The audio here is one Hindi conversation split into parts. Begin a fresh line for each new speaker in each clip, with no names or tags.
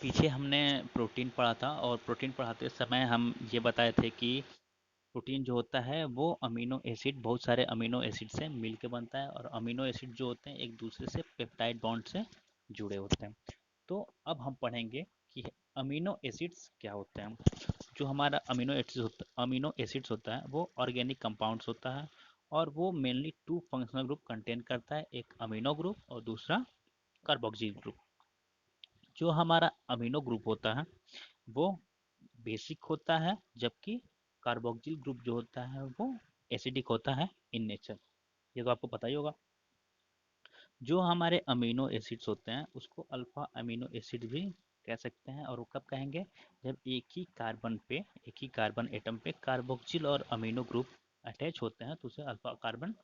पीछे हमने प्रोटीन पढ़ा था और प्रोटीन पढ़ाते समय हम ये बताए थे कि प्रोटीन जो होता है वो अमीनो एसिड, बहुत सारे अमीनो एसिड से मिल के बनता है और अमीनो एसिड जो होते हैं एक दूसरे से पेप्टाइड बॉन्ड से जुड़े होते हैं। तो अब हम पढ़ेंगे कि अमीनो एसिड्स क्या होते हैं। जो हमारा अमीनो एसिड्स होता है वो ऑर्गेनिक कंपाउंड्स होता है और वो mainly two functional group contain करता है, एक अमीनो ग्रुप और दूसरा कार्बोक्सिल ग्रुप। जो हमारा अमीनो ग्रुप होता है वो बेसिक होता है, जबकि कार्बोक्सिल ग्रुप जो होता है वो एसिडिक होता है इन नेचर। ये तो आपको पता ही होगा। जो हमारे अमीनो एसिड्स होते हैं उसको अल्फा अमीनो एसिड भी कह सकते हैं, और वो कब कहेंगे जब एक ही कार्बन एटम पे कार्बोक्सिल और अमीनो ग्रुप अटैच होते हैं तो उसे अल्फा कार्बन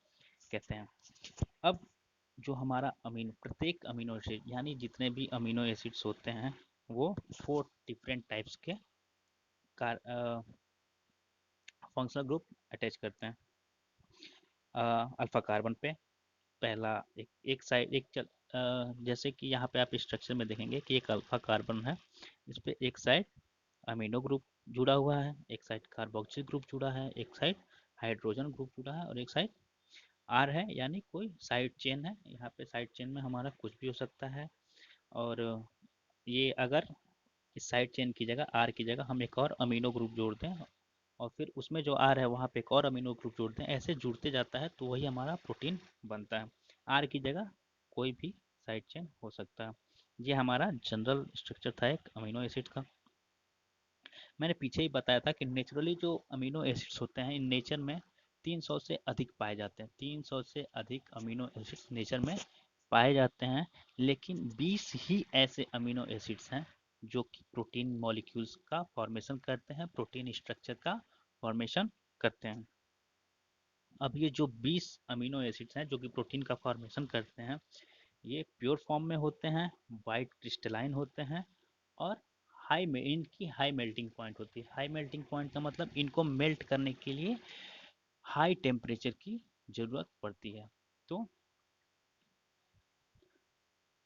कहते हैं। अब जो हमारा प्रत्येक अमीनो एसिड यानी जितने भी अमीनो एसिड्स होते हैं वो 4 डिफरेंट टाइप्स के फंक्शनल ग्रुप अटैच करते हैं। अल्फा कार्बन पे पहला एक साइड जैसे कि यहाँ पे आप स्ट्रक्चर में देखेंगे कि एक अल्फा कार्बन है, इस पे एक साइड अमीनो ग्रुप जुड़ा हुआ है, एक साइड कार्बोक्सिल ग्रुप जुड़ा है, एक साइड हाइड्रोजन ग्रुप जुड़ा है और एक साइड आर है, यानी कोई साइड चेन है। यहाँ पे साइड चेन में हमारा कुछ भी हो सकता है। और ये अगर इस साइड चेन की जगह आर की जगह हम एक और अमीनो ग्रुप जोड़ दें और फिर उसमें जो आर है वहाँ पे एक और अमीनो ग्रुप जोड़ दें, ऐसे जुड़ते जाता है तो वही हमारा प्रोटीन बनता है। आर की जगह कोई भी साइड चेन हो सकता है। ये हमारा जनरल स्ट्रक्चर था एक अमीनो एसिड का। मैंने पीछे ही बताया था कि नेचुरली जो अमीनो एसिड्स होते हैं इन नेचर में 300 से अधिक पाए जाते हैं। 300 से अधिक अमीनो एसिड्स नेचर में पाए जाते हैं, लेकिन 20 ही ऐसे अमीनो एसिड्स हैं जो कि प्रोटीन मॉलिक्यूल्स का फॉर्मेशन करते हैं, प्रोटीन स्ट्रक्चर का फॉर्मेशन करते हैं। अब ये जो 20 अमीनो एसिड्स हैं जो कि प्रोटीन का फॉर्मेशन करते हैं, ये प्योर फॉर्म में होते हैं, वाइट क्रिस्टलाइन होते हैं और इनकी हाई मेल्टिंग पॉइंट होती है। हाई मेल्टिंग पॉइंट का मतलब इनको मेल्ट करने के लिए हाई टेम्परेचर की ज़रूरत पड़ती है। तो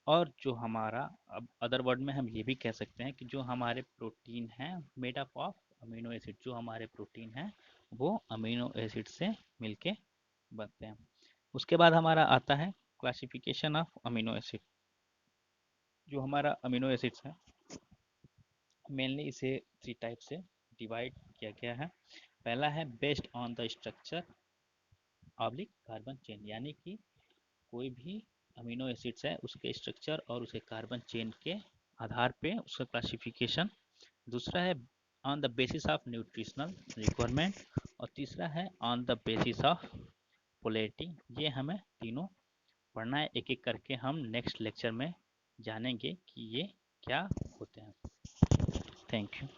और जो हमारा अब अदर वर्ड में हम ये भी कह सकते हैं कि जो हमारे प्रोटीन हैं made up of amino acid, जो हमारे प्रोटीन हैं वो अमीनो एसिड से मिलके बनते हैं। उसके बाद हमारा आता है क्लासिफिकेशन ऑफ अमीनो एसिड। जो हमारा अमीनो एसिड्स है मेनली इसे 3 टाइप से डिवाइड किया गया है। पहला है based on the structure oblique carbon chain, यानी कि कोई भी अमीनो एसिड्स है उसके स्ट्रक्चर और उसके कार्बन चेन के आधार पे उसका क्लासिफिकेशन। दूसरा है on the basis of nutritional requirement और तीसरा है on the basis of polarity. ये हमें तीनों पढ़ना है, एक एक करके हम नेक्स्ट लेक्चर में जानेंगे कि ये क्या होते हैं। Thank you.